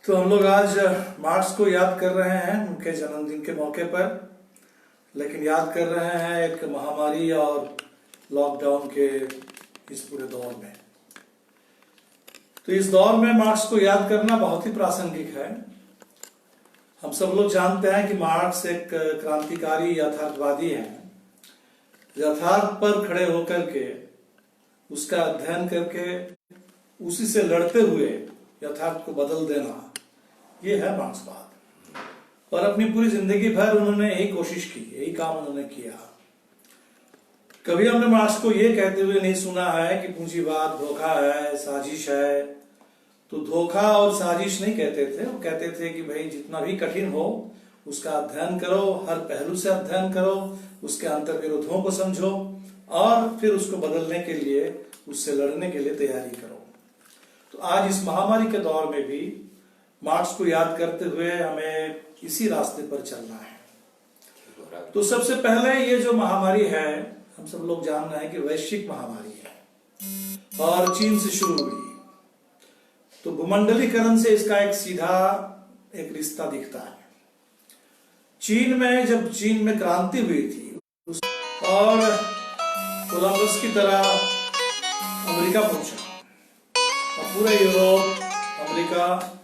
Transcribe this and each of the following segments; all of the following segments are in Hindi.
तो हम लोग आज मार्क्स को याद कर रहे हैं उनके जन्मदिन के मौके पर, लेकिन याद कर रहे हैं एक महामारी और लॉकडाउन के इस पूरे दौर में। तो इस दौर में मार्क्स को याद करना बहुत ही प्रासंगिक है। हम सब लोग जानते हैं कि मार्क्स एक क्रांतिकारी यथार्थवादी है। यथार्थ पर खड़े होकर के उसका अध्ययन करके उसी से लड़ते हुए यथार्थ को बदल देना, ये है मार्क्सवाद। और अपनी पूरी जिंदगी भर उन्होंने यही कोशिश की, यही काम उन्होंने किया। कभी हमने मार्क्स को ये कहते हुए नहीं सुना है कि पूंजीवाद धोखा है, साजिश है। तो धोखा और साजिश नहीं कहते थे, वो कहते थे कि भाई जितना भी कठिन हो उसका अध्ययन करो, हर पहलू से अध्ययन करो, उसके अंतर्विरोधों को समझो और फिर उसको बदलने के लिए, उससे लड़ने के लिए तैयारी करो। तो आज इस महामारी के दौर में भी मार्क्स को याद करते हुए हमें इसी रास्ते पर चलना है। तो सबसे पहले ये जो महामारी है, हम सब लोग जान रहे हैं कि वैश्विक महामारी है और चीन से शुरू हुई। तो भूमंडलीकरण से इसका एक सीधा एक रिश्ता दिखता है। चीन में जब चीन में क्रांति हुई थी और कोलंबस की तरह अमेरिका पहुंचा और पूरा यूरोप, अमेरिका,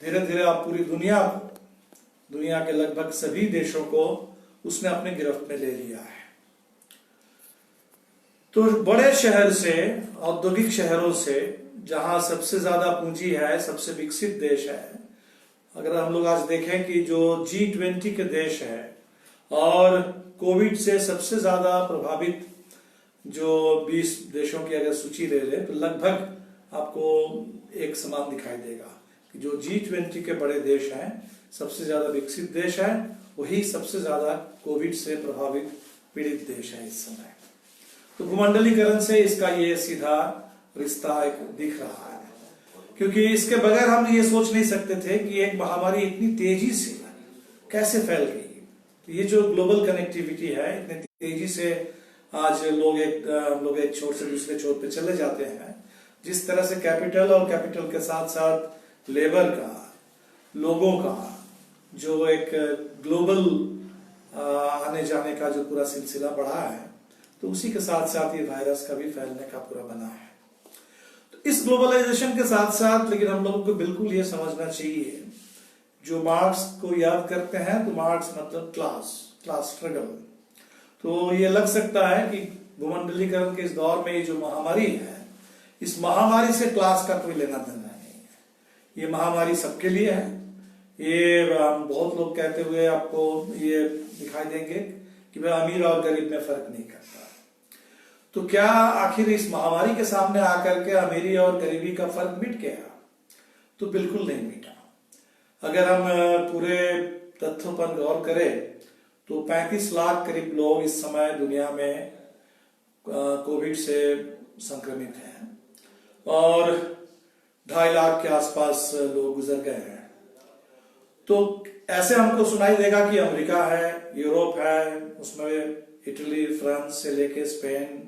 धीरे धीरे अब पूरी दुनिया को, दुनिया के लगभग सभी देशों को उसने अपने गिरफ्त में ले लिया है। तो बड़े शहर से, औद्योगिक शहरों से, जहां सबसे ज्यादा पूंजी है, सबसे विकसित देश है, अगर हम लोग आज देखें कि जो G20 के देश है और कोविड से सबसे ज्यादा प्रभावित जो 20 देशों की अगर सूची ले ले तो लगभग आपको एक समान दिखाई देगा कि जो G20 के बड़े देश हैं, सबसे ज्यादा विकसित देश है, वही सबसे ज्यादा कोविड से प्रभावित पीड़ित देश है इस समय। तो भूमंडलीकरण से इसका ये सीधा रिश्ता एक दिख रहा है, क्योंकि इसके बगैर हम ये सोच नहीं सकते थे कि एक महामारी इतनी तेजी से कैसे फैल गई। तो ये जो ग्लोबल कनेक्टिविटी है, इतनी तेजी से आज लोग एक छोर से दूसरे छोर पे चले जाते हैं। जिस तरह से कैपिटल और कैपिटल के साथ साथ लेबर का, लोगों का जो एक ग्लोबल आने जाने का जो पूरा सिलसिला बढ़ा है, तो उसी के साथ साथ ये वायरस का भी फैलने का पूरा बना है। तो इस ग्लोबलाइजेशन के साथ साथ लेकिन हम लोगों को बिल्कुल ये समझना चाहिए, जो मार्क्स को याद करते हैं तो मार्क्स मतलब क्लास स्ट्रगल। तो ये लग सकता है कि भूमंडलीकरण के इस दौर में ये जो महामारी है, इस महामारी से क्लास का कोई लेना देना नहीं है। ये महामारी सबके लिए है। ये बहुत लोग कहते हुए आपको ये दिखाई देंगे कि भाई अमीर और गरीब में फर्क नहीं करता। तो क्या आखिर इस महामारी के सामने आकर के अमीरी और गरीबी का फर्क मिट गया? तो बिल्कुल नहीं मिटा। अगर हम पूरे तथ्यों पर गौर करें तो 35 लाख करीब लोग इस समय दुनिया में कोविड से संक्रमित हैं और 2.5 लाख के आसपास लोग गुजर गए हैं। तो ऐसे हमको सुनाई देगा कि अमेरिका है, यूरोप है, उसमें इटली, फ्रांस से लेके स्पेन,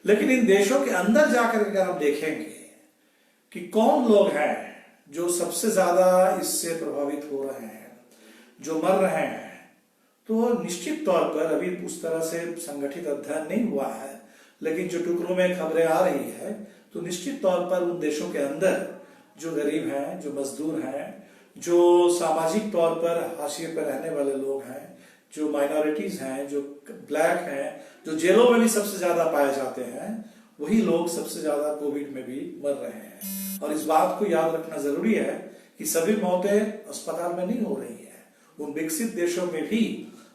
लेकिन इन देशों के अंदर जाकर अगर हम देखेंगे कि कौन लोग हैं जो सबसे ज्यादा इससे प्रभावित हो रहे हैं, जो मर रहे हैं, तो निश्चित तौर पर अभी उस तरह से संगठित अध्ययन नहीं हुआ है, लेकिन जो टुकड़ों में खबरें आ रही है तो निश्चित तौर पर उन देशों के अंदर जो गरीब हैं, जो मजदूर हैं, जो सामाजिक तौर पर हाशिए पर रहने वाले लोग हैं, जो माइनॉरिटीज हैं, जो ब्लैक हैं, जो जेलों में भी सबसे ज्यादा पाए जाते हैं, वही लोग सबसे ज्यादा कोविड में भी मर रहे हैं। और इस बात को याद रखना जरूरी है कि सभी मौतें अस्पताल में नहीं हो रही है। उन विकसित देशों में भी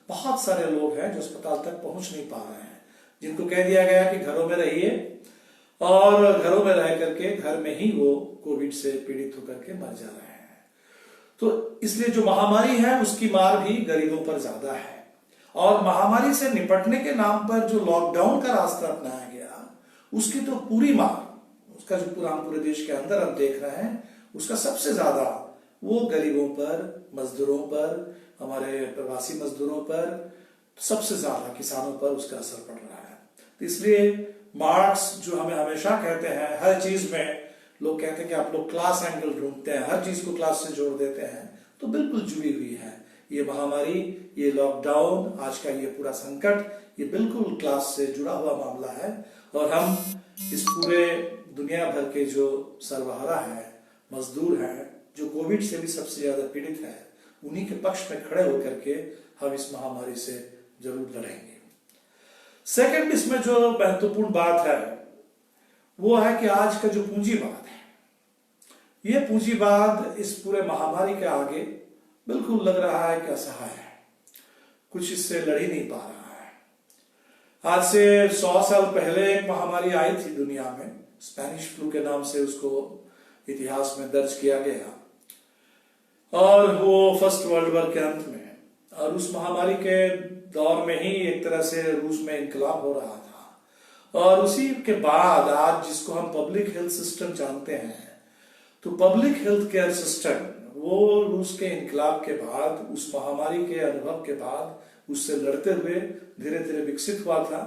बहुत सारे लोग हैं जो अस्पताल तक पहुंच नहीं पा रहे हैं, जिनको कह दिया गया कि घरों में रहिए और घरों में रह करके घर में ही वो कोविड से पीड़ित होकर के मर जा रहे हैं। तो इसलिए जो महामारी है उसकी मार भी गरीबों पर ज्यादा है। और महामारी से निपटने के नाम पर जो लॉकडाउन का रास्ता अपनाया गया, उसकी तो पूरी मार, उसका जो पूरे देश के अंदर हम देख रहे हैं, उसका सबसे ज्यादा वो गरीबों पर, मजदूरों पर, हमारे प्रवासी मजदूरों पर, सबसे ज्यादा किसानों पर उसका असर पड़ रहा है। तो इसलिए मार्क्स जो हमें हमेशा कहते हैं हर चीज में लोग कहते हैं कि आप लोग क्लास एंगल ढूंढते हैं, हर चीज को क्लास से जोड़ देते हैं, तो बिल्कुल जुड़ी हुई है। ये महामारी, ये लॉकडाउन, आज का ये पूरा संकट, ये बिल्कुल क्लास से जुड़ा हुआ मामला है। और हम इस पूरे दुनिया भर के जो सर्वहारा है, मजदूर हैं, जो कोविड से भी सबसे ज्यादा पीड़ित है, उन्हीं के पक्ष में खड़े होकर के हम इस महामारी से जरूर लड़ेंगे। सेकंड, इसमें जो महत्वपूर्ण बात है वो है कि आज का जो पूंजीवाद है, ये पूंजीवाद इस पूरे महामारी के आगे बिल्कुल लग रहा है कि असहाय है, कुछ इससे लड़ ही नहीं पा रहा है। आज से 100 साल पहले एक महामारी आई थी दुनिया में, स्पेनिश फ्लू के नाम से उसको इतिहास में दर्ज किया गया, और वो फर्स्ट वर्ल्ड वॉर के अंत में, और उस महामारी के दौर में ही एक तरह से रूस में इनकलाब हो रहा था। और उसी के बाद आज जिसको हम पब्लिक हेल्थ सिस्टम जानते हैं, तो पब्लिक हेल्थ केयर सिस्टम वो रूस के इनकलाब के बाद, उस महामारी के अनुभव के बाद उससे लड़ते हुए धीरे धीरे विकसित हुआ था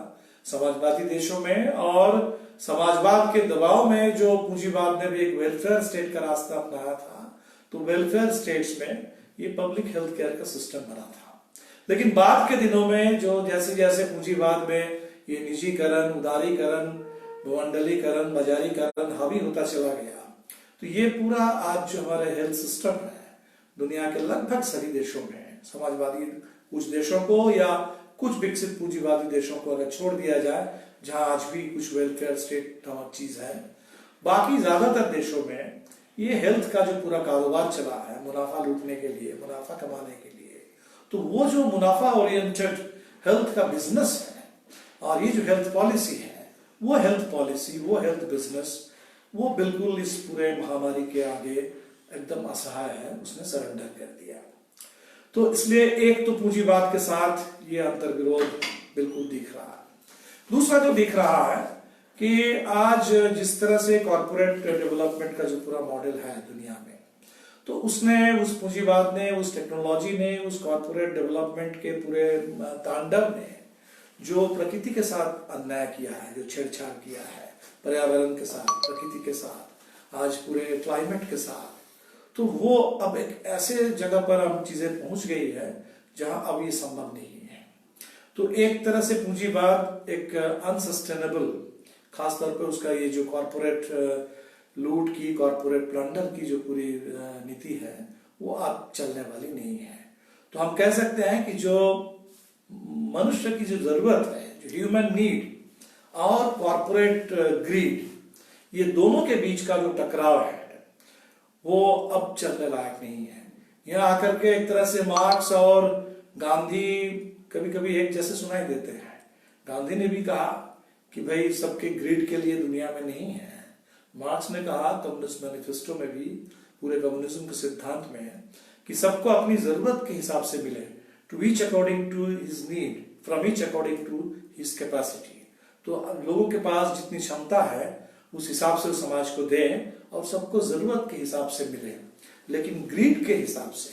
समाजवादी देशों में। और समाजवाद के दबाव में जो पूंजीवाद ने भी एक वेलफेयर स्टेट का रास्ता अपनाया था, तो वेलफेयर स्टेट्स में ये पब्लिक हेल्थ केयर का सिस्टम बना था। लेकिन बाद के दिनों में जो जैसे जैसे पूंजीवाद में ये निजीकरण, उदारीकरण, भूमंडलीकरण, बाजारीकरण हावी होता चला गया, तो ये पूरा आज जो हमारे हेल्थ सिस्टम है दुनिया के लगभग सभी देशों में, समाजवादी कुछ देशों को या कुछ विकसित पूंजीवादी देशों को अगर छोड़ दिया जाए, जहां आज भी कुछ वेलफेयर स्टेट नामक चीज है, बाकी ज्यादातर देशों में ये हेल्थ का जो पूरा कारोबार चला है मुनाफा लूटने के लिए, मुनाफा कमाने के लिए, तो वो जो मुनाफा ओरिएंटेड हेल्थ का बिजनेस है, और ये जो हेल्थ पॉलिसी है, वो हेल्थ पॉलिसी, वो हेल्थ बिजनेस, वो बिल्कुल इस पूरे महामारी के आगे एकदम असहाय है, उसने सरेंडर कर दिया। तो इसलिए एक तो पूंजीवाद के साथ ये अंतर्विरोध बिल्कुल दिख रहा है। दूसरा जो दिख रहा है कि आज जिस तरह से कॉर्पोरेट डेवलपमेंट का जो पूरा मॉडल है दुनिया में, तो उसने, उस पूंजीवाद ने, उस टेक्नोलॉजी ने, उस कॉर्पोरेट डेवलपमेंट के पूरे तांडव ने जो प्रकृति के साथ अन्याय किया है, जो छेड़छाड़ किया है पर्यावरण के साथ, प्रकृति के साथ, आज पूरे क्लाइमेट के साथ, तो वो अब एक ऐसे जगह पर हम चीजें पहुंच गई है जहां अब ये संभव नहीं है। तो एक तरह से पूंजीवाद एक अनसस्टेनेबल, खासतौर पर उसका ये जो कॉर्पोरेट लूट की, कॉर्पोरेट प्लंडर की जो पूरी नीति है, वो अब चलने वाली नहीं है। तो हम कह सकते हैं कि जो मनुष्य की जो जरूरत है, जो ह्यूमन नीड और कॉर्पोरेट ग्रीड, ये दोनों के बीच का जो टकराव है वो अब चलने लायक नहीं है। यहाँ आकर के एक तरह से मार्क्स और गांधी कभी कभी एक जैसे सुनाई देते हैं। गांधी ने भी कहा कि भाई सबके ग्रीड के लिए दुनिया में नहीं है। मार्क्स ने कहा कम्युनिस्ट मैनिफेस्टो में भी, पूरे कम्युनिज्म के सिद्धांत में है कि सबको अपनी जरूरत के हिसाब से मिले, to each according to his need, from each according to his capacity. तो लोगों के पास जितनी क्षमता है उस हिसाब से समाज को दें और सबको जरूरत के हिसाब से मिले। लेकिन ग्रीड के हिसाब से,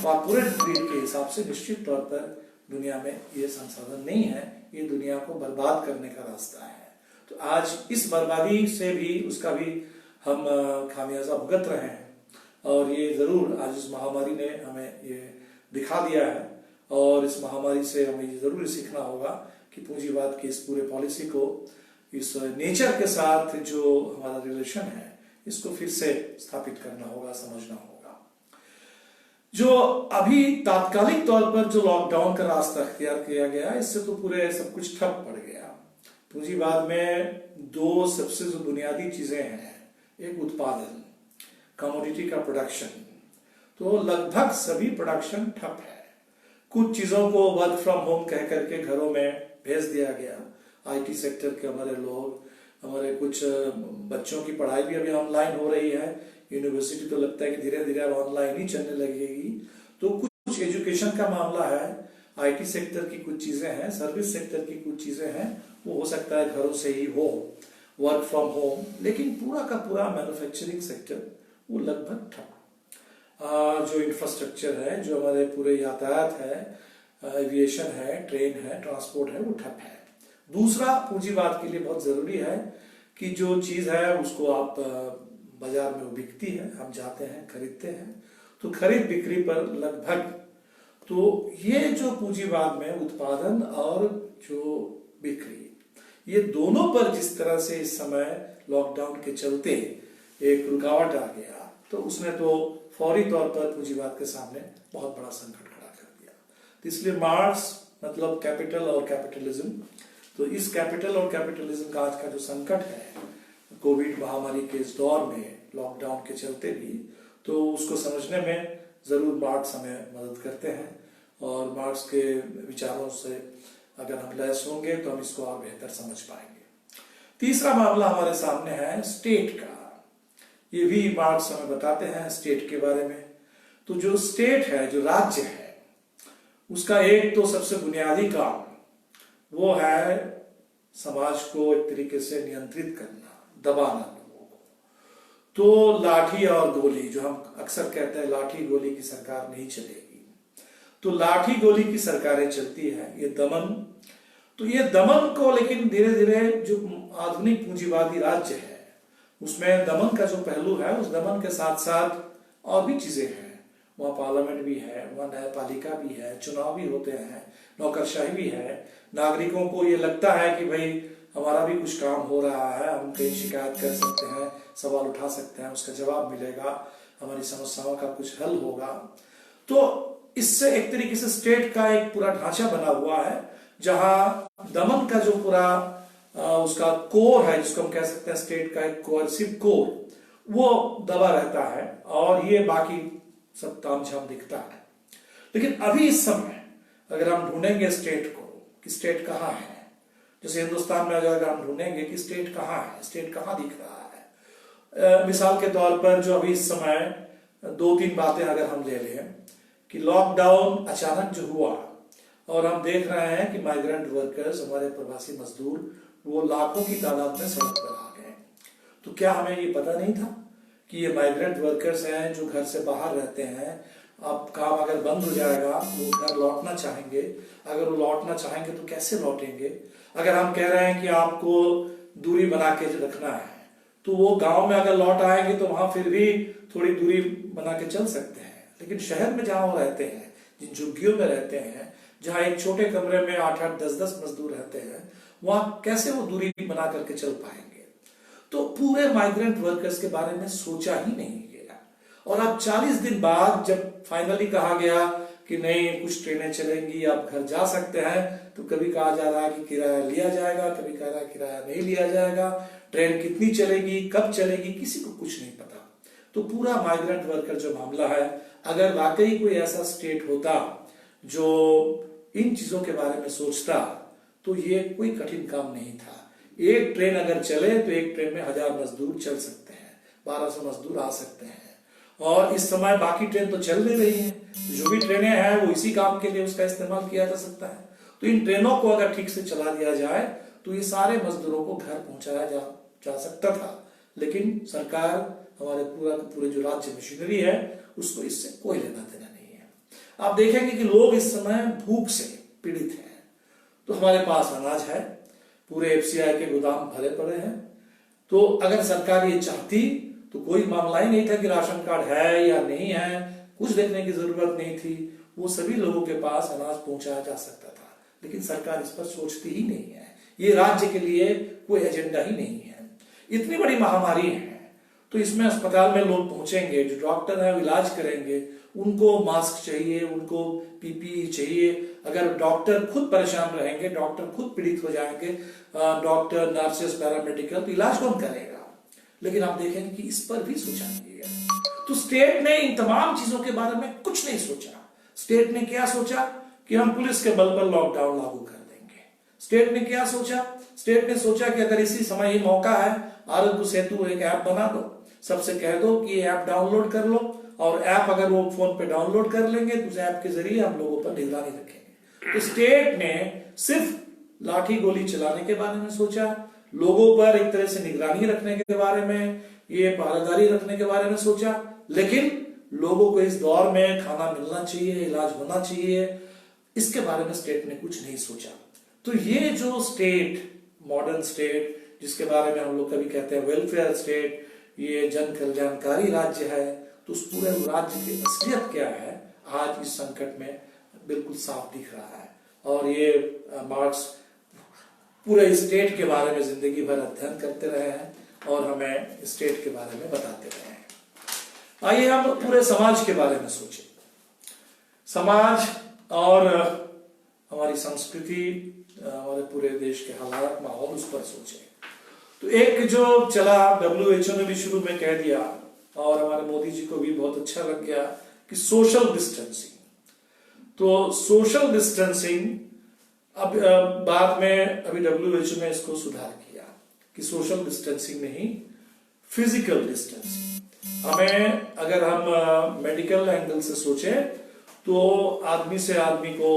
कॉर्पोरेट ग्रीड के हिसाब से निश्चित तौर पर दुनिया में ये संसाधन नहीं है, ये दुनिया को बर्बाद करने का रास्ता है। तो आज इस बर्बादी से भी, उसका भी हम खामियाजा भुगत रहे हैं, और ये जरूर आज इस महामारी ने हमें ये दिखा दिया है। और इस महामारी से हमें ये जरूर सीखना होगा कि पूंजीवाद की इस पूरे पॉलिसी को, इस नेचर के साथ जो हमारा रिलेशन है, इसको फिर से स्थापित करना होगा, समझना होगा। जो अभी तात्कालिक तौर पर जो लॉकडाउन का रास्ता अख्तियार किया गया, इससे तो पूरे सब कुछ ठप पड़ गया। पूंजीवाद में दो सबसे जो बुनियादी चीजें हैं, एक उत्पादन, कमोडिटी का प्रोडक्शन, तो लगभग सभी प्रोडक्शन ठप है। कुछ चीजों को वर्क फ्रॉम होम कह करके घरों में भेज दिया गया। आईटी सेक्टर के हमारे लोग, हमारे कुछ बच्चों की पढ़ाई भी अभी ऑनलाइन हो रही है। यूनिवर्सिटी तो लगता है कि धीरे धीरे अब ऑनलाइन ही चलने लगेगी। तो कुछ एजुकेशन का मामला है, आईटी सेक्टर की कुछ चीजें हैं, सर्विस सेक्टर की कुछ चीजें हैं, वो हो सकता है घरों से ही हो, वर्क फ्रॉम होम। लेकिन पूरा का पूरा मैन्युफैक्चरिंग सेक्टर वो लगभग ठप। जो इंफ्रास्ट्रक्चर है, जो हमारे पूरे यातायात है, एविएशन है, ट्रेन है, ट्रांसपोर्ट है, वो ठप है। दूसरा, पूंजीवाद के लिए बहुत जरूरी है कि जो चीज है उसको आप बाजार में वो बिकती है, हम जाते हैं खरीदते हैं। तो खरीद बिक्री पर लगभग, तो ये जो पूंजीवाद में उत्पादन और जो बिक्री, ये दोनों पर जिस तरह से इस समय लॉकडाउन के चलते एक रुकावट आ गया, तो उसने तो फौरी तौर पर पूंजीवाद के सामने बहुत बड़ा संकट खड़ा कर दिया। तो इसलिए मार्क्स मतलब कैपिटल और कैपिटलिज्म, तो इस कैपिटल और कैपिटलिज्म का आज का जो संकट है कोविड महामारी के इस दौर में, लॉकडाउन के चलते भी, तो उसको समझने में जरूर मार्क्स हमें मदद करते हैं। और मार्क्स के विचारों से अगर हम लैस होंगे तो हम इसको और बेहतर समझ पाएंगे। तीसरा मामला हमारे सामने है स्टेट का। ये भी मार्क्स हमें बताते हैं स्टेट के बारे में। तो जो स्टेट है, जो राज्य है, उसका एक तो सबसे बुनियादी काम वो है समाज को एक तरीके से नियंत्रित करना, दबाना लोगों को। तो लाठी और गोली, जो हम अक्सर कहते हैं लाठी गोली की सरकार नहीं चलेगी, तो लाठी गोली की सरकारें चलती है, ये दमन। तो ये दमन को लेकिन धीरे धीरे जो आधुनिक पूंजीवादी राज्य है उसमें दमन का जो पहलू है, उस दमन के साथ साथ और भी चीजें हैं। वहाँ पार्लियामेंट भी है, वहाँ न्यायपालिका भी है, चुनाव भी होते हैं, नौकरशाही भी है। नागरिकों को ये लगता है कि भाई हमारा भी कुछ काम हो रहा है, हम कहीं शिकायत कर सकते हैं, सवाल उठा सकते हैं, उसका जवाब मिलेगा, हमारी समस्याओं का कुछ हल होगा। तो इससे एक तरीके से स्टेट का एक पूरा ढांचा बना हुआ है, जहां दमन का जो पूरा उसका कोर है, जिसको हम कह सकते हैं स्टेट का एक कोर्सिव कोर, वो दबा रहता है और ये बाकी सब तामझाम दिखता है। लेकिन अभी इस समय अगर हम ढूंढेंगे स्टेट को कि स्टेट कहाँ है, जैसे हिंदुस्तान में अगर हम ढूंढेंगे कि स्टेट कहाँ है, स्टेट कहाँ दिख रहा है, मिसाल के तौर पर जो अभी इस समय 2-3 बातें अगर हम ले लें कि लॉकडाउन अचानक जो हुआ और हम देख रहे हैं कि माइग्रेंट वर्कर्स, हमारे प्रवासी मजदूर, वो लाखों की तादाद में सड़क पर आ गए। तो क्या हमें ये पता नहीं था कि ये माइग्रेंट वर्कर्स हैं जो घर से बाहर रहते हैं, अब काम अगर बंद हो जाएगा वो घर लौटना चाहेंगे, अगर वो लौटना चाहेंगे तो कैसे लौटेंगे। अगर हम कह रहे हैं कि आपको दूरी बना के रखना है, तो वो गांव में अगर लौट आएंगे तो वहां फिर भी थोड़ी दूरी बना के चल सकते हैं। लेकिन शहर में जहां वो रहते हैं, जिन झुग्गियों में रहते हैं, जहां एक छोटे कमरे में 8-8, 10-10 मजदूर रहते हैं, वहां कैसे वो दूरी बना करके चल पाएंगे। तो पूरे माइग्रेंट वर्कर्स के बारे में सोचा ही नहीं गया। और अब 40 दिन बाद जब फाइनली कहा गया कि नहीं, कुछ ट्रेनें चलेंगी, आप घर जा सकते हैं, तो कभी कहा जा रहा है कि किराया लिया जाएगा, कभी कह रहा है किराया नहीं लिया जाएगा, ट्रेन कितनी चलेगी, कब चलेगी, किसी को कुछ नहीं पता। तो पूरा माइग्रेंट वर्कर जो मामला है, अगर वाकई कोई ऐसा स्टेट होता जो इन चीजों के बारे में सोचता, तो ये कोई कठिन काम नहीं था। एक ट्रेन अगर चले तो एक ट्रेन में 1000 मजदूर चल सकते हैं, 1200 मजदूर आ सकते हैं। और इस समय बाकी ट्रेन तो चल नहीं रही है, तो जो भी ट्रेनें हैं वो इसी काम के लिए उसका इस्तेमाल किया जा सकता है। तो इन ट्रेनों को अगर ठीक से चला दिया जाए तो ये सारे मजदूरों को घर पहुंचाया जा सकता था। लेकिन सरकार, हमारे पूरे जो राज्य मशीनरी है, उसको इससे कोई लेना देना नहीं है। आप देखेंगे कि लोग इस समय भूख से पीड़ित हैं। तो हमारे पास अनाज है, पूरे एफसीआई के गोदाम भरे पड़े हैं। तो अगर सरकार ये चाहती तो कोई मामला ही नहीं था कि राशन कार्ड है या नहीं है, कुछ देखने की जरूरत नहीं थी, वो सभी लोगों के पास अनाज पहुंचाया जा सकता था। लेकिन सरकार इस पर सोचती ही नहीं है। ये राज्य के लिए कोई एजेंडा ही नहीं है। इतनी बड़ी महामारी है, तो इसमें अस्पताल में लोग पहुंचेंगे, जो डॉक्टर है वो इलाज करेंगे, उनको मास्क चाहिए, उनको पीपीई चाहिए। अगर डॉक्टर खुद परेशान रहेंगे, डॉक्टर खुद पीड़ित हो जाएंगे, डॉक्टर, नर्सेस, पैरामेडिकल, तो इलाज कौन करेगा। लेकिन आप देखेंगे कि इस पर भी सोचा नहीं गया। तो स्टेट ने इन तमाम चीजों के बारे में कुछ नहीं सोचा। स्टेट ने क्या सोचा कि हम पुलिस के बल पर लॉकडाउन लागू कर देंगे। स्टेट ने क्या सोचा, स्टेट ने सोचा कि अगर इसी समय ये मौका है, आरोग्य सेतु एक ऐप बना दो, सबसे कह दो कि ये ऐप डाउनलोड कर लो, और ऐप अगर वो फोन पे डाउनलोड कर लेंगे तो उस ऐप के जरिए हम लोगों पर निगरानी रखेंगे। तो स्टेट ने सिर्फ लाठी गोली चलाने के बारे में सोचा, लोगों पर एक तरह से निगरानी रखने के बारे में, ये पहरेदारी रखने के बारे में सोचा। लेकिन लोगों को इस दौर में खाना मिलना चाहिए, इलाज होना चाहिए, इसके बारे में स्टेट ने कुछ नहीं सोचा। तो ये जो स्टेट, मॉडर्न स्टेट, जिसके बारे में हम लोग कभी कहते हैं वेलफेयर स्टेट ये जन कल्याणकारी राज्य है, तो उस पूरे राज्य की असलियत क्या है आज इस संकट में बिल्कुल साफ दिख रहा है। और ये मार्क्स पूरे स्टेट के बारे में जिंदगी भर अध्ययन करते रहे हैं और हमें स्टेट के बारे में बताते रहे हैं। आइए हम पूरे समाज के बारे में सोचें। समाज और हमारी संस्कृति, हमारे पूरे देश के हालात, माहौल, उस पर सोचें। तो एक जो चला, WHO ने भी शुरू में कह दिया और हमारे मोदी जी को भी बहुत अच्छा लग गया कि सोशल डिस्टेंसिंग। तो सोशल डिस्टेंसिंग अब बाद में अभी WHO ने इसको सुधार किया कि सोशल डिस्टेंसिंग नहीं, फिजिकल डिस्टेंसिंग। हमें अगर हम मेडिकल एंगल से सोचें तो आदमी से आदमी को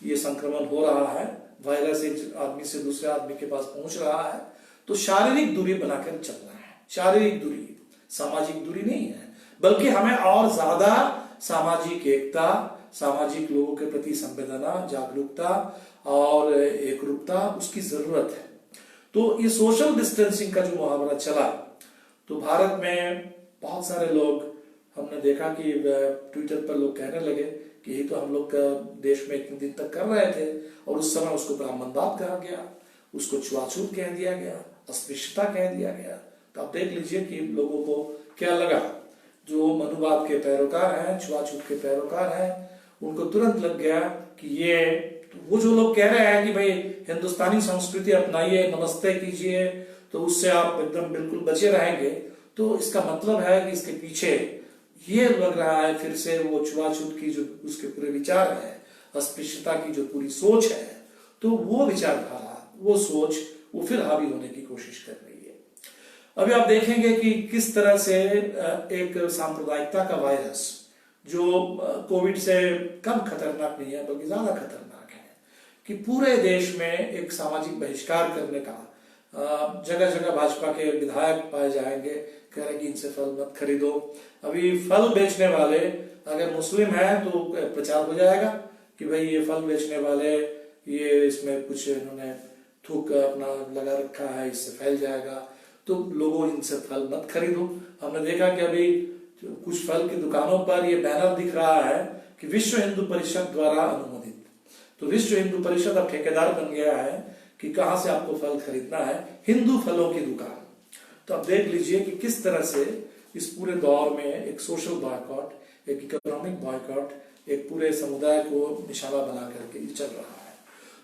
ये संक्रमण हो रहा है, वायरस एक आदमी से दूसरे आदमी के पास पहुंच रहा है, तो शारीरिक दूरी बनाकर चलना है। शारीरिक दूरी, सामाजिक दूरी नहीं है, बल्कि हमें और ज्यादा सामाजिक एकता, सामाजिक लोगों के प्रति संवेदना, जागरूकता और एकरूपता, उसकी जरूरत है। तो ये सोशल डिस्टेंसिंग का जो मुहावरा चला, तो भारत में बहुत सारे लोग, हमने देखा कि ट्विटर पर लोग कहने लगे कि यही तो हम लोग देश में इतने दिन तक कर रहे थे, और उस समय उसको ब्राह्मणवाद कहा गया, उसको छुआछूत कह दिया गया, अस्पृश्यता कह दिया गया। तो आप देख लीजिए कि लोगों को क्या लगा। जो मनुवाद के पैरोकार हैं, छुआछूत के पैरोकार हैं, उनको तुरंत लग गया कि ये वो जो लोग कह रहे हैं कि भाई हिंदुस्तानी संस्कृति अपनाइए, नमस्ते कीजिए, तो उससे आप एकदम बिल्कुल बचे रहेंगे। तो इसका मतलब है कि इसके पीछे ये लग रहा है फिर से वो छुआछूत की जो उसके पूरे विचार है, अस्पृश्यता की जो पूरी सोच है, तो वो विचारधारा, वो सोच, वो फिर हावी होने की कोशिश कर रही है। अभी आप देखेंगे कि किस तरह से एक सांप्रदायिकता का वायरस, जो कोविड से कम खतरनाक नहीं है बल्कि ज्यादा खतरनाक है, कि पूरे देश में एक सामाजिक बहिष्कार करने का, जगह जगह भाजपा के विधायक पाए जाएंगे, कह रहे कि इनसे फल मत खरीदो। अभी फल बेचने वाले अगर मुस्लिम हैं तो प्रचार हो जाएगा कि भाई ये फल बेचने वाले, ये इसमें कुछ इन्होंने थूक अपना लगा रखा है, इससे फैल जाएगा, तो लोगों इनसे फल मत खरीदो। हमने देखा कि अभी कुछ फल की दुकानों पर ये बैनर दिख रहा है कि विश्व हिंदू परिषद द्वारा अनुमोदित। तो विश्व हिंदू परिषद अब ठेकेदार बन गया है कि कहां से आपको फल खरीदना है, हिंदू फलों की दुकान। तो आप देख लीजिए कि किस तरह से इस पूरे दौर में एक सोशल बॉयकॉट, एक इकोनॉमिक बॉयकॉट, एक पूरे समुदाय को निशाना बना करके चल रहा है।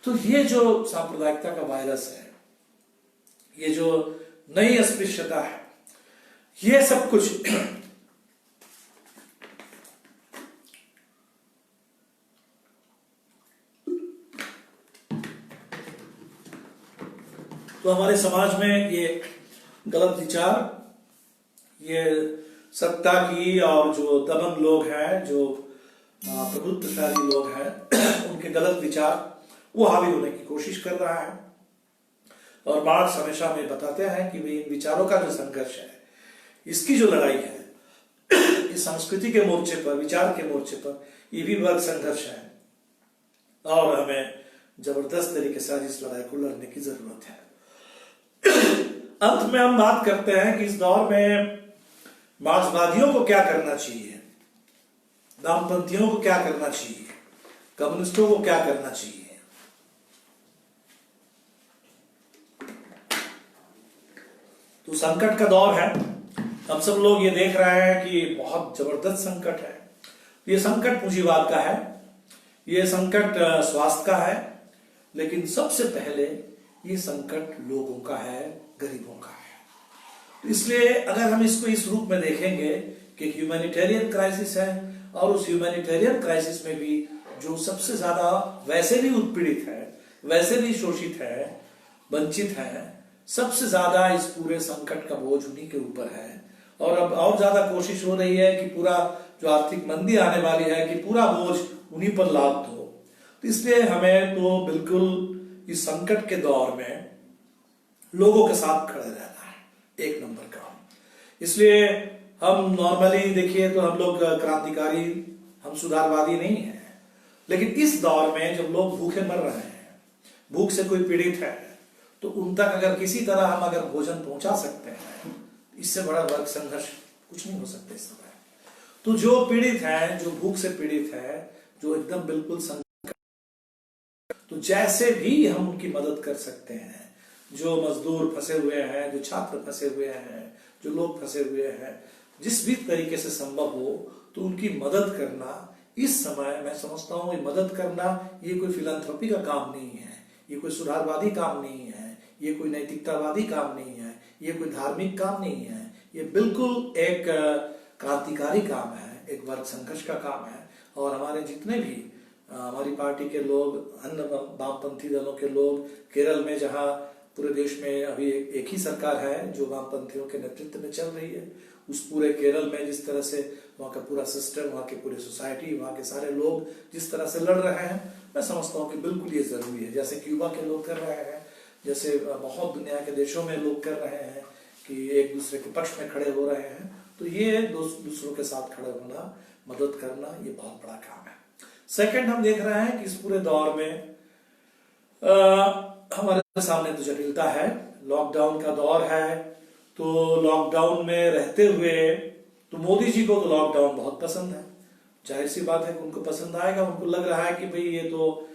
तो ये जो सांप्रदायिकता का वायरस है, ये जो नई अस्पृश्यता है, ये सब कुछ तो हमारे समाज में ये गलत विचार, ये सत्ता की और जो दबंग लोग हैं, जो प्रभुत्वशाली लोग हैं, उनके गलत विचार वो हावी होने की कोशिश कर रहा है। और मार्क्स हमेशा हमें बताते हैं कि इन विचारों का जो संघर्ष है, इसकी जो लड़ाई है, इस संस्कृति के मोर्चे पर, विचार के मोर्चे पर, ये भी वर्ग संघर्ष है और हमें जबरदस्त तरीके से इस लड़ाई को लड़ने की जरूरत है। अंत में हम बात करते हैं कि इस दौर में मार्क्सवादियों को क्या करना चाहिए, वामपंथियों को क्या करना चाहिए, कम्युनिस्टों को क्या करना चाहिए। तो संकट का दौर है, हम सब लोग ये देख रहे हैं कि बहुत जबरदस्त संकट है। ये संकट पूंजीवाद का है, ये संकट स्वास्थ्य का है, लेकिन सबसे पहले ये संकट लोगों का है, गरीबों का है। तो इसलिए अगर हम इसको इस रूप में देखेंगे कि ह्यूमैनिटेरियन क्राइसिस है, और उस ह्यूमैनिटेरियन क्राइसिस में भी जो सबसे ज्यादा वैसे भी उत्पीड़ित है, वैसे भी शोषित है, वंचित है, सबसे ज्यादा इस पूरे संकट का बोझ उन्हीं के ऊपर है। और अब और ज्यादा कोशिश हो रही है कि पूरा जो आर्थिक मंदी आने वाली है, कि पूरा बोझ उन्हीं पर लाद दो। तो इसलिए हमें तो बिल्कुल इस संकट के दौर में लोगों के साथ खड़े रहना है, एक नंबर काम। इसलिए हम नॉर्मली देखिए तो हम लोग क्रांतिकारी, हम सुधारवादी नहीं हैं, लेकिन इस दौर में जब लोग भूखे मर रहे हैं, भूख से कोई पीड़ित है, तो उन तक अगर किसी तरह हम अगर भोजन पहुंचा सकते हैं, इससे बड़ा वर्ग संघर्ष कुछ नहीं हो सकता इस समय। तो जो पीड़ित है, जो भूख से पीड़ित है, जो एकदम बिल्कुल तो जैसे भी हम उनकी मदद कर सकते हैं, जो मजदूर फंसे हुए हैं, जो छात्र फंसे हुए हैं, जो लोग फंसे हुए हैं, जिस भी तरीके से संभव हो तो उनकी मदद करना इस समय मैं समझता हूं, ये मदद करना ये कोई फिलैंथ्रोपी का काम नहीं है, ये कोई सुधारवादी काम नहीं है, ये कोई नैतिकतावादी काम नहीं है, ये कोई धार्मिक काम नहीं है, ये बिल्कुल एक क्रांतिकारी काम है, एक वर्ग संघर्ष का काम है। और हमारे जितने भी हमारी पार्टी के लोग, अन्य वामपंथी दलों के लोग, केरल में जहां पूरे देश में अभी एक ही सरकार है जो वामपंथियों के नेतृत्व में चल रही है, उस पूरे केरल में जिस तरह से वहाँ का पूरा सिस्टम, वहाँ की पूरी सोसाइटी, वहाँ के सारे लोग जिस तरह से लड़ रहे हैं, मैं समझता हूँ कि बिल्कुल ये जरूरी है। जैसे क्यूबा के लोग कर रहे हैं, जैसे बहुत दुनिया के देशों में लोग कर रहे हैं कि एक दूसरे के पक्ष में खड़े हो रहे हैं, तो ये दूसरों के साथ खड़े होना, मदद करना, ये बहुत बड़ा काम है। सेकंड, हम देख रहे हैं कि इस पूरे दौर में हमारे सामने तो जटिलता है, लॉकडाउन का दौर है। तो लॉकडाउन में रहते हुए तो मोदी जी को तो लॉकडाउन बहुत पसंद है, जाहिर सी बात है कि उनको पसंद आएगा। उनको लग रहा है कि भाई ये तो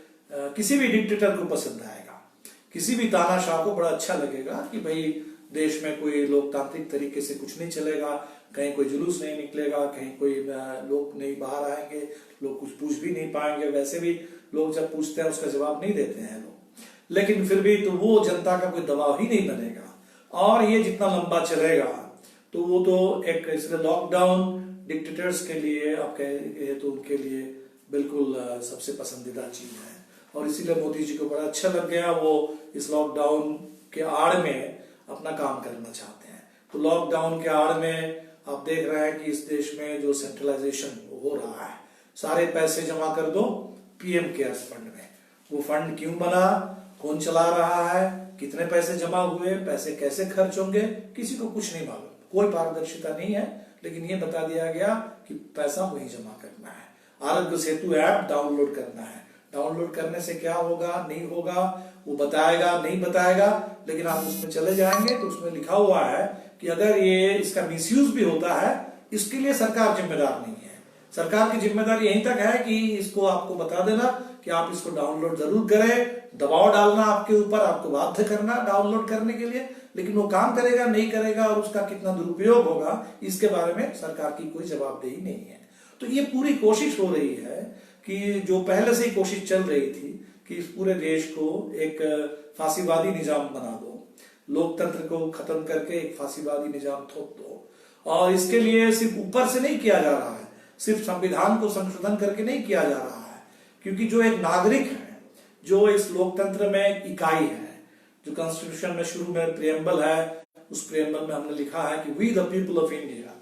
किसी भी डिक्टेटर को पसंद आएगा, किसी भी तानाशाह को बड़ा अच्छा लगेगा कि भाई देश में कोई लोकतांत्रिक तरीके से कुछ नहीं चलेगा, कहीं कोई जुलूस नहीं निकलेगा, कहीं कोई लोग नहीं बाहर आएंगे, लोग कुछ पूछ भी नहीं पाएंगे। वैसे भी लोग जब पूछते हैं उसका जवाब नहीं देते हैं लोग, लेकिन फिर भी तो वो जनता का कोई दबाव ही नहीं बनेगा। और ये जितना लंबा चलेगा तो वो तो एक, इसलिए लॉकडाउन डिक्टेटर्स के लिए आप कहें तो उनके लिए बिल्कुल सबसे पसंदीदा चीज है। और इसीलिए मोदी जी को बड़ा अच्छा लग गया, वो इस लॉकडाउन के आड़ में अपना काम करना चाहते हैं। तो लॉकडाउन के आड़ में आप देख रहे हैं कि इस देश में जो सेंट्रलाइजेशन हो रहा है, सारे पैसे जमा कर दो पीएम केयर्स फंड में। वो फंड क्यों बना, कौन चला रहा है, कितने पैसे जमा हुए, पैसे कैसे खर्च होंगे, किसी को कुछ नहीं मालूम, कोई पारदर्शिता नहीं है। लेकिन ये बता दिया गया कि पैसा वही जमा करना है। आरोग्य सेतु ऐप डाउनलोड करना है, डाउनलोड करने से क्या होगा नहीं होगा वो बताएगा नहीं बताएगा, लेकिन आप उसमें चले जाएंगे तो उसमें लिखा हुआ है कि अगर ये इसका मिसयूज भी होता है, इसके लिए सरकार जिम्मेदार नहीं है। सरकार की जिम्मेदारी यहीं तक है कि इसको आपको बता देना कि आप इसको डाउनलोड जरूर करें, दबाव डालना आपके ऊपर, आपको बाध्य करना डाउनलोड करने के लिए, लेकिन वो काम करेगा नहीं करेगा और उसका कितना दुरुपयोग होगा इसके बारे में सरकार की कोई जवाबदेही नहीं है। तो ये पूरी कोशिश हो रही है कि जो पहले से ही कोशिश चल रही थी कि इस पूरे देश को एक फांसीवादी निजाम बना दो, लोकतंत्र को खत्म करके एक फांसीवादी निजाम थोप दो। और इसके लिए सिर्फ ऊपर से नहीं किया जा रहा है, सिर्फ संविधान को संशोधन करके नहीं किया जा रहा है, क्योंकि जो एक नागरिक है, जो इस लोकतंत्र में एक इकाई है, जो कॉन्स्टिट्यूशन में शुरू में प्रियम्बल है, उस प्रियम्बल में हमने लिखा है कि we the people of India,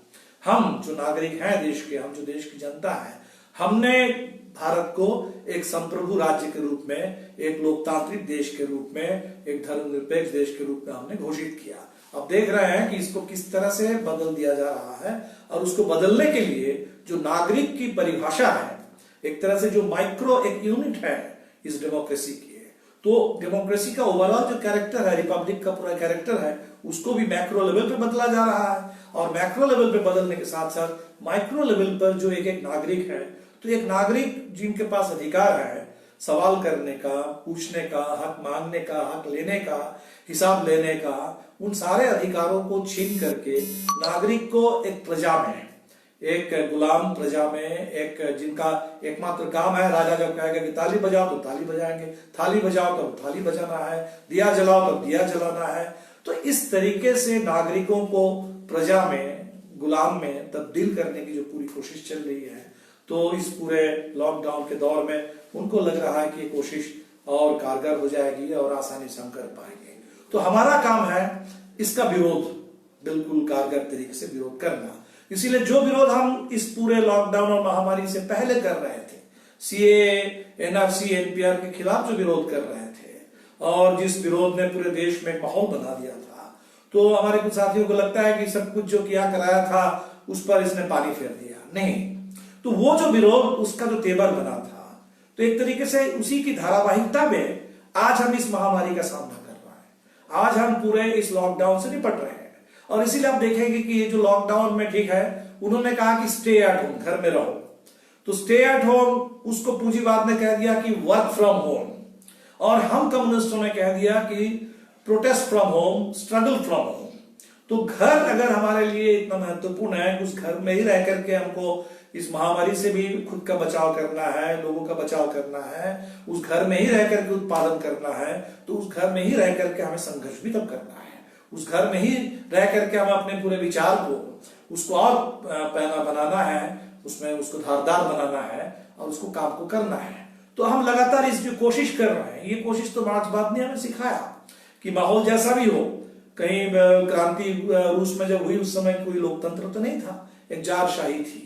हम जो नागरिक हैं देश के, हम जो देश की जनता है, हमने भारत को एक संप्रभु राज्य के रूप में, एक लोकतांत्रिक देश के रूप में, एक धर्मनिरपेक्ष देश के रूप में हमने घोषित किया। अब देख रहे हैं कि इसको किस तरह से बदल दिया जा रहा है। और उसको बदलने के लिए जो नागरिक की परिभाषा है, एक तरह से जो माइक्रो एक यूनिट है इस डेमोक्रेसी की, तो डेमोक्रेसी का ओवरऑल जो कैरेक्टर है, रिपब्लिक का पूरा कैरेक्टर है, उसको भी मैक्रो लेवल पे बदला जा रहा है। और मैक्रो लेवल पे बदलने के साथ साथ माइक्रो लेवल पर जो एक एक नागरिक है, तो एक नागरिक जिनके पास अधिकार है सवाल करने का, पूछने का, हक मांगने का, हक लेने का, हिसाब लेने का, उन सारे अधिकारों को छीन करके नागरिक को एक प्रजा में, एक गुलाम प्रजा में, एक जिनका एकमात्र काम है, राजा जब कहेगा कि ताली बजाओ तो ताली बजाएंगे, थाली बजाओ तो थाली बजाना है, दिया जलाओ तो दिया जलाना है। तो इस तरीके से नागरिकों को प्रजा में, गुलाम में तब्दील करने की जो पूरी कोशिश चल रही है, तो इस पूरे लॉकडाउन के दौर में उनको लग रहा है कि ये कोशिश और कारगर हो जाएगी और आसानी से हम कर पाएंगे। तो हमारा काम है इसका विरोध, बिल्कुल कारगर तरीके से विरोध करना। इसीलिए जो विरोध हम इस पूरे लॉकडाउन और महामारी से पहले कर रहे थे, सीएए, एनआरसी, एनपीआर के खिलाफ जो विरोध कर रहे थे, और जिस विरोध ने पूरे देश में एक माहौल बना दिया था, तो हमारे कुछ साथियों को लगता है कि सब कुछ जो किया कराया था उस पर इसने पानी फेर दिया। नहीं, तो वो जो विरोध, उसका जो तेवर बना था, तो एक तरीके से उसी की धारावाहिकता में आज हम इस महामारी का सामना कर रहे हैं, आज हम पूरे इस लॉकडाउन से निपट रहे हैं। और इसीलिए आप देखेंगे कि ये जो लॉकडाउन में, ठीक है, उन्होंने कहा कि स्टे एट होम, घर में रहो, तो स्टे एट होम उसको पूंजीवाद ने कह दिया कि वर्क फ्रॉम होम, और हम कम्युनिस्टों ने कह दिया कि protest from home, struggle from home. तो घर अगर हमारे लिए इतना महत्वपूर्ण है, उस घर में ही रह करके हमको इस महामारी से भी खुद का बचाव करना है, लोगों का बचाव करना है, उस घर में ही रह करके उत्पादन करना है, तो उस घर में ही रह करके हमें संघर्ष भी तब करना है, उस घर में ही रह करके हमें अपने पूरे विचार को उसको और पैना बनाना है, उसमें उसको धारदार बनाना है और उसको काम को करना है। तो हम लगातार इस जो कोशिश कर रहे हैं, ये कोशिश तो मार्क्सवाद ने हमें सिखाया कि माहौल जैसा भी हो, कहीं क्रांति रूस में जब हुई उस समय कोई लोकतंत्र तो नहीं था, एक जारशाही थी,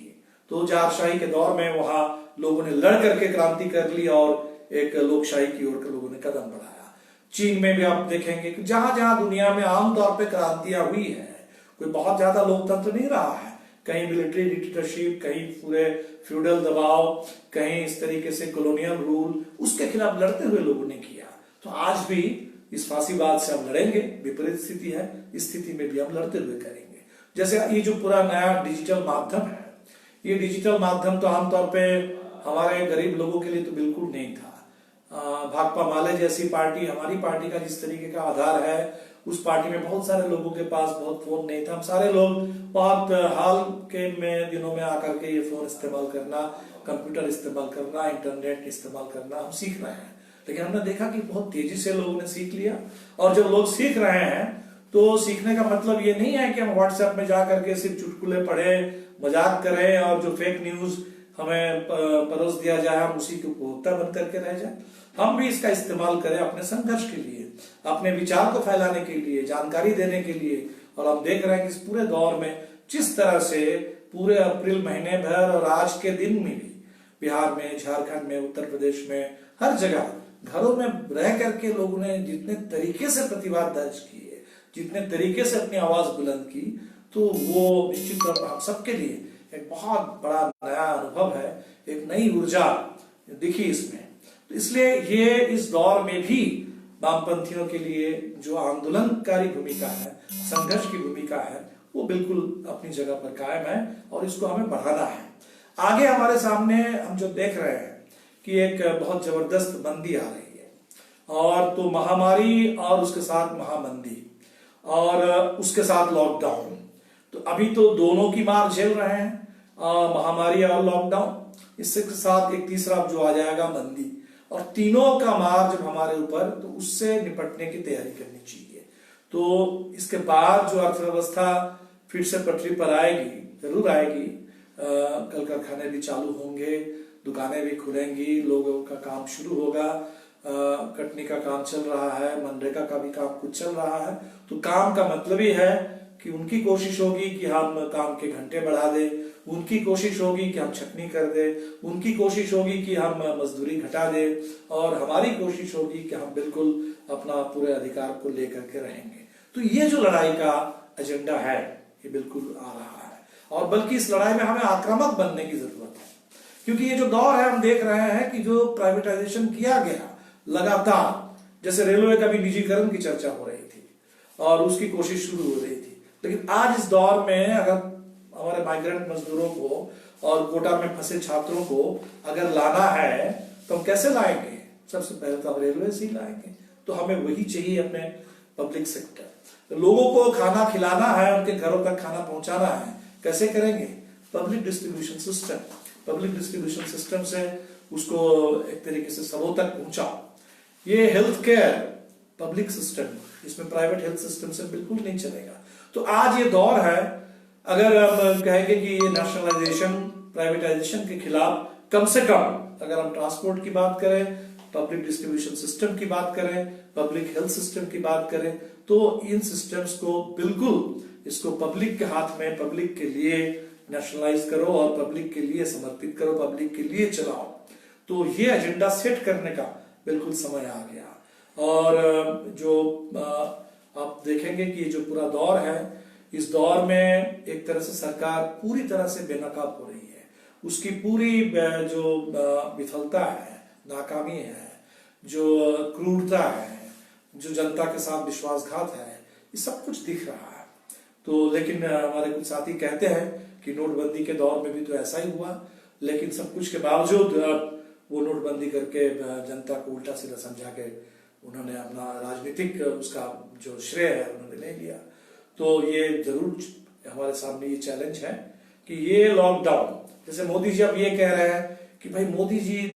तो जारशाही के दौर में वहां लोगों ने लड़ करके क्रांति कर ली और एक लोकशाही की ओर लोगों ने कदम बढ़ाया। चीन में भी आप देखेंगे कि जहां जहां दुनिया में आमतौर पर क्रांतियां हुई है, कोई बहुत ज्यादा लोकतंत्र नहीं रहा है, कहीं मिलिट्री डिक्टेटरशिप, कहीं पूरे फ्यूडल दबाव, कहीं इस तरीके से कॉलोनियल रूल, उसके खिलाफ लड़ते हुए लोगों ने किया। तो आज भी इस फांसीवाद से हम लड़ेंगे, विपरीत स्थिति है, इस स्थिति में भी हम लड़ते हुए करेंगे। जैसे ये जो पूरा नया डिजिटल माध्यम है, ये डिजिटल माध्यम तो आमतौर पे हमारे गरीब लोगों के लिए तो बिल्कुल नहीं था। भाकपा माले जैसी पार्टी, हमारी पार्टी का जिस तरीके का आधार है, उस पार्टी में बहुत सारे लोगों के पास बहुत फोन नहीं था। हम सारे लोग बहुत हाल के दिनों में आकर के ये फोन इस्तेमाल करना, कंप्यूटर इस्तेमाल करना, इंटरनेट इस्तेमाल करना हम सीख रहे हैं। लेकिन हमने देखा कि बहुत तेजी से लोगों ने सीख लिया, और जब लोग सीख रहे हैं तो सीखने का मतलब ये नहीं है कि हम व्हाट्सएप में जा करके सिर्फ चुटकुले पढ़े, मजाक करें और जो फेक न्यूज हमें परोस दिया जाए हम उसी के उपभोक्ता बन करके रह जाए। हम भी इसका इस्तेमाल करें अपने संघर्ष के लिए, अपने विचार को फैलाने के लिए, जानकारी देने के लिए। और हम देख रहे हैं कि इस पूरे दौर में जिस तरह से पूरे अप्रैल महीने भर और आज के दिन में भी बिहार में, झारखंड में, उत्तर प्रदेश में, हर जगह घरों में रह करके लोगों ने जितने तरीके से प्रतिवाद दर्ज किए, जितने तरीके से अपनी आवाज बुलंद की, तो वो निश्चित तौर पर हम सबके लिए एक बहुत बड़ा नया अनुभव है, एक नई ऊर्जा दिखी इसमें। तो इसलिए ये इस दौर में भी वामपंथियों के लिए जो आंदोलनकारी भूमिका है, संघर्ष की भूमिका है, वो बिल्कुल अपनी जगह पर कायम है और इसको हमें बढ़ाना है। आगे हमारे सामने हम जो देख रहे हैं कि एक बहुत जबरदस्त मंदी आ रही है, और तो महामारी और उसके साथ महामंदी और उसके साथ लॉकडाउन, तो अभी तो दोनों की मार झेल रहे हैं, महामारी और लॉकडाउन, इसके साथ एक तीसरा जो आ जाएगा मंदी, और तीनों का मार जब हमारे ऊपर, तो उससे निपटने की तैयारी करनी चाहिए। तो इसके बाद जो अर्थव्यवस्था फिर से पटरी पर आएगी, जरूर आएगी, कल कारखाने भी चालू होंगे, दुकानें भी खुलेंगी, लोगों का काम शुरू होगा, कटनी का काम चल रहा है, मनरेगा का भी काम कुछ चल रहा है। तो काम का मतलब ही है कि उनकी कोशिश होगी कि हम काम के घंटे बढ़ा दें, उनकी कोशिश होगी कि हम छटनी कर दें, उनकी कोशिश होगी कि हम मजदूरी घटा दें, और हमारी कोशिश होगी कि हम बिल्कुल अपना पूरे अधिकार को लेकर के रहेंगे। तो ये जो लड़ाई का एजेंडा है, ये बिल्कुल आ रहा है, और बल्कि इस लड़ाई में हमें आक्रामक बनने की जरूरत है, क्योंकि ये जो दौर है हम देख रहे हैं कि जो प्राइवेटाइजेशन किया गया लगातार, जैसे रेलवे का भी निजीकरण की चर्चा हो रही थी और उसकी कोशिश शुरू हो रही थी, लेकिन आज इस दौर में अगर हमारे माइग्रेंट मजदूरों को और कोटा में फंसे छात्रों को अगर लाना है तो हम कैसे लाएंगे? सबसे पहले तो हम रेलवे से ही लाएंगे। तो हमें वही चाहिए अपने पब्लिक सेक्टर। लोगों को खाना खिलाना है, उनके घरों तक खाना पहुंचाना है, कैसे करेंगे? Public distribution system. Public distribution system से उसको एक तरीके से सबों तक पहुंचाओ। ये हेल्थ केयर पब्लिक सिस्टम, इसमें प्राइवेट हेल्थ सिस्टम से बिल्कुल नहीं चलेगा। तो आज ये दौर है, अगर हम कहेंगे कि ये नेशनलाइजेशन, प्राइवेटाइजेशन के खिलाफ, कम से कम अगर हम ट्रांसपोर्ट की बात करें, पब्लिक डिस्ट्रीब्यूशन सिस्टम की बात करें, पब्लिक हेल्थ सिस्टम की बात करें, तो इन सिस्टम्स को बिल्कुल इसको पब्लिक के हाथ में, पब्लिक के लिए नेशनलाइज करो और पब्लिक के लिए समर्पित करो, पब्लिक के लिए चलाओ। तो ये एजेंडा सेट करने का बिल्कुल समय आ गया। और जो आप देखेंगे कि जो पूरा दौर है, इस दौर में एक तरह से सरकार पूरी तरह से बेनकाब हो रही है। उसकी पूरी जो विफलता है, नाकामी है, जो क्रूरता है, जो जनता के साथ विश्वासघात है, ये सब कुछ दिख रहा है। तो लेकिन हमारे कुछ साथी कहते हैं कि नोटबंदी के दौर में भी तो ऐसा ही हुआ, लेकिन सब कुछ के बावजूद वो नोटबंदी करके जनता को उल्टा सीधा समझा के उन्होंने अपना राजनीतिक उसका जो श्रेय है उन्होंने ले लिया। तो ये जरूर हमारे सामने ये चैलेंज है कि ये लॉकडाउन, जैसे मोदी जी अब ये कह रहे हैं कि भाई मोदी जी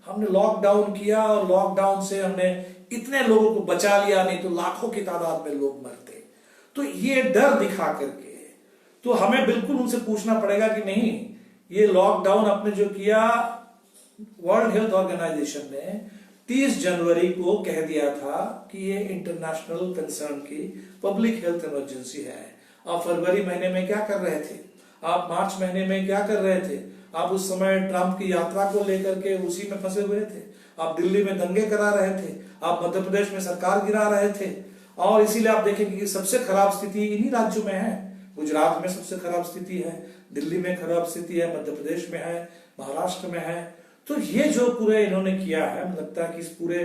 हमने लॉकडाउन किया और लॉकडाउन से हमने इतने लोगों को बचा लिया, नहीं तो लाखों की तादाद में लोग मरते। तो ये डर दिखा करके तो हमें बिल्कुल उनसे पूछना पड़ेगा कि नहीं, ये लॉकडाउन आपने जो किया, वर्ल्ड हेल्थ ऑर्गेनाइजेशन ने 30 जनवरी को कह दिया था कि ये इंटरनेशनल कंसर्न की पब्लिक हेल्थ इमरजेंसी है। आप फरवरी महीने में क्या कर रहे थे, आप मार्च महीने में क्या कर रहे थे, आप उस समय ट्रंप की यात्रा को लेकर के उसी में फंसे हुए थे, आप दिल्ली में दंगे करा रहे थे, आप मध्य प्रदेश में सरकार गिरा रहे थे। और इसीलिए आप देखेंगे कि सबसे खराब स्थिति इन्हीं राज्यों में है। गुजरात में सबसे खराब स्थिति है, दिल्ली में खराब स्थिति है, मध्य प्रदेश में है, महाराष्ट्र में है। तो ये जो पूरे इन्होंने किया है, मुझे लगता है कि इस पूरे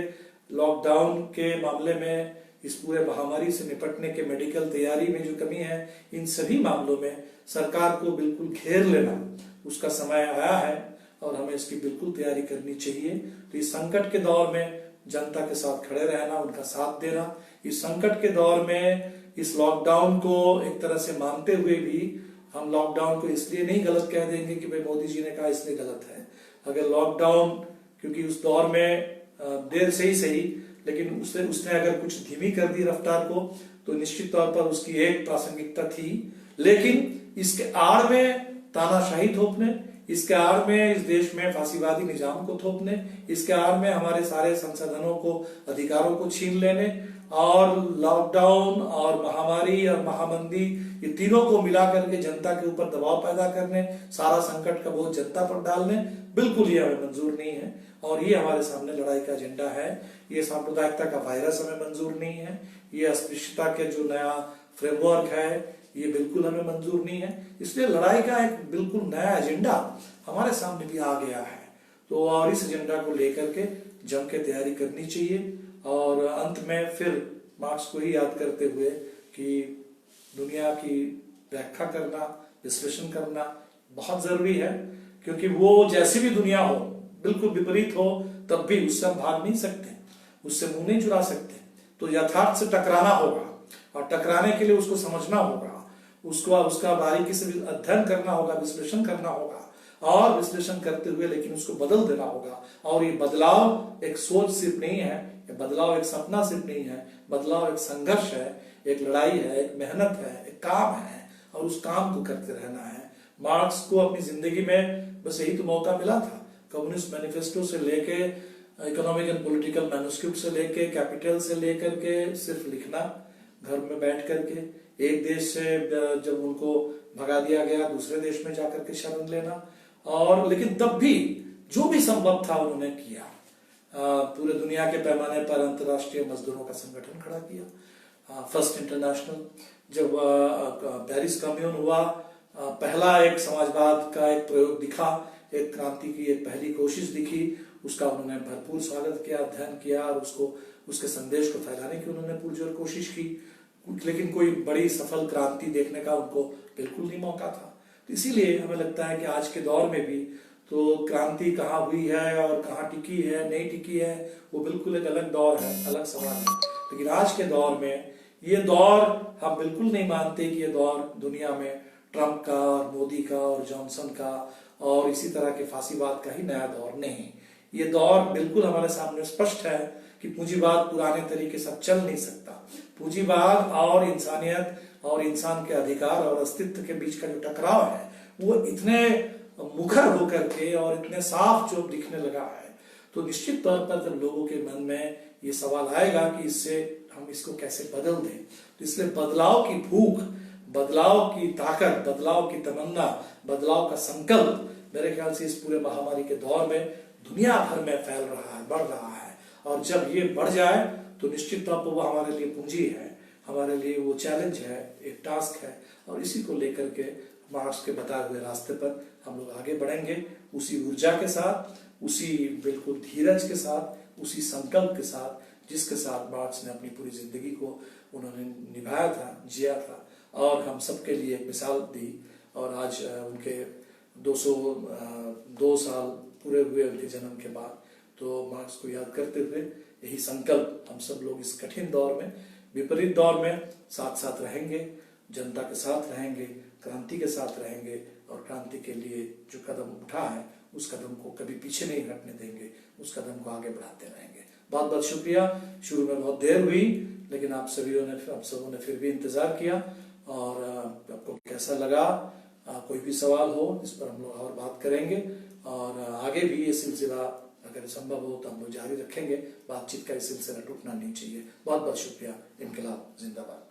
लॉकडाउन के मामले में, इस पूरे महामारी से निपटने के मेडिकल तैयारी में जो कमी है, इन सभी मामलों में सरकार को बिल्कुल घेर लेना उसका समय आया है और हमें इसकी बिल्कुल तैयारी करनी चाहिए। तो इस संकट के दौर में जनता के साथ खड़े रहना, उनका साथ देना, इस संकट के दौर में इस लॉकडाउन को एक तरह से मानते हुए भी हम लॉकडाउन को इसलिए नहीं गलत कह देंगे कि भाई मोदी जी ने कहा इसलिए गलत है। अगर लॉकडाउन, क्योंकि उस दौर में देर से ही सही, लेकिन उसने अगर कुछ धीमी कर दी रफ्तार को, तो निश्चित तौर पर उसकी एक प्रासंगिकता थी। लेकिन इसके आड़ में तानाशाही थोपने, इसके आड़ में इस देश में फांसीवादी निजाम को थोपने, इसके आड़ में हमारे सारे संसाधनों को, अधिकारों को छीन लेने, और लॉकडाउन और महामारी और महामंदी, ये तीनों को मिला करके जनता के ऊपर दबाव पैदा करने, सारा संकट का बोझ जनता पर डालने, बिल्कुल ये हमें मंजूर नहीं है। और ये हमारे सामने लड़ाई का एजेंडा है। ये सांप्रदायिकता का वायरस हमें मंजूर नहीं है। ये अस्पृश्यता के जो नया फ्रेमवर्क है, ये बिल्कुल हमें मंजूर नहीं है। इसलिए लड़ाई का एक बिल्कुल नया एजेंडा हमारे सामने भी आ गया है। तो और इस एजेंडा को लेकर के जम के तैयारी करनी चाहिए। और अंत में फिर मार्क्स को ही याद करते हुए कि दुनिया की व्याख्या करना, विश्लेषण करना बहुत जरूरी है, क्योंकि वो जैसी भी दुनिया हो, बिल्कुल विपरीत हो, तब भी उससे हम भाग नहीं सकते, उससे मुंह नहीं चुरा सकते। तो यथार्थ से टकराना होगा, और टकराने के लिए उसको समझना होगा, उसको उसका बारीकी से अध्ययन करना होगा, विश्लेषण करना होगा, और विश्लेषण करते हुए लेकिन उसको बदल देना होगा। और ये बदलाव एक सोच सिर्फ नहीं है, ये बदलाव एक सपना सिर्फ नहीं है, बदलाव एक संघर्ष है, एक लड़ाई है, एक मेहनत है, एक काम है, और उस काम को करते रहना है। मार्क्स को अपनी जिंदगी में बस यही तो मौका मिला था, कम्युनिस्ट मैनिफेस्टो से लेके, इकोनॉमिक एंड पॉलिटिकल मैन्युस्क्रिप्ट से लेके, कैपिटल से लेकर के सिर्फ लिखना, घर में बैठ करके, एक देश से जब उनको भगा दिया गया दूसरे देश में जाकर के शरण लेना, और लेकिन तब भी जो भी संभव था उन्होंने किया। पूरे दुनिया के पैमाने पर अंतर्राष्ट्रीय मजदूरों का संगठन खड़ा किया, फर्स्ट इंटरनेशनल। जब पेरिस कम्यून हुआ, पहला एक समाजवाद का एक प्रयोग दिखा, एक क्रांति की एक पहली कोशिश दिखी, उसका उन्होंने भरपूर स्वागत किया, अध्ययन किया, और उसके संदेश को फैलाने की उन्होंने पुरजोर कोशिश की। लेकिन कोई बड़ी सफल क्रांति देखने का उनको बिल्कुल नहीं मौका था। तो इसीलिए हमें लगता है कि आज के दौर में भी तो क्रांति कहाँ हुई है और कहाँ टिकी है, नहीं टिकी है, वो बिल्कुल एक अलग दौर है, अलग सवाल है। लेकिन आज के दौर में ये दौर हम बिल्कुल नहीं मानते कि ये दौर दुनिया में ट्रंप का और मोदी का और जॉनसन का और इसी तरह के फांसीवाद का ही नया दौर नहीं। ये दौर बिल्कुल हमारे सामने स्पष्ट है कि पूंजीवाद पुराने तरीके से चल नहीं सकता। पूंजीवाद और इंसानियत और इंसान के अधिकार और अस्तित्व के बीच का जो टकराव है, वो इतने मुखर होकर के और इतने साफ जो दिखने लगा है, तो निश्चित तौर पर जब लोगों के मन में ये सवाल आएगा कि इससे हम इसको कैसे बदल दें, तो इसलिए बदलाव की भूख, बदलाव की ताकत, बदलाव की तमन्ना, बदलाव का संकल्प मेरे ख्याल से इस पूरे महामारी के दौर में दुनिया भर में फैल रहा है, बढ़ रहा है। और जब ये बढ़ जाए तो निश्चित तौर पर वो हमारे लिए पूंजी है, हमारे लिए वो चैलेंज है, एक टास्क है, और इसी को लेकर के मार्क्स के बताए हुए रास्ते पर हम लोग आगे बढ़ेंगे, उसी ऊर्जा के साथ, उसी बिल्कुल धीरज के साथ, उसी संकल्प के साथ जिसके साथ मार्क्स ने अपनी पूरी जिंदगी को उन्होंने निभाया था, जिया था। और हम सबके लिए एक मिसाल दी। और आज उनके 202 साल पूरे हुए उनके जन्म के बाद। तो मार्क्स को याद करते हुए यही संकल्प हम सब लोग इस कठिन दौर में, विपरीत दौर में साथ साथ रहेंगे, जनता के साथ रहेंगे, क्रांति के साथ रहेंगे और क्रांति के लिए जो कदम उठा है उस कदम को कभी पीछे नहीं हटने देंगे, उस कदम को आगे बढ़ाते रहेंगे। बहुत बहुत शुक्रिया। शुरू में बहुत देर हुई, लेकिन आप सबों ने फिर भी इंतजार किया। और आपको कैसा लगा, कोई भी सवाल हो इस पर हम लोग और बात करेंगे, और आगे भी ये सिलसिला अगर संभव हो तो हम लोग जारी रखेंगे। बातचीत का ये सिलसिला टूटना नहीं चाहिए। बहुत बहुत शुक्रिया। इनकलाब जिंदाबाद।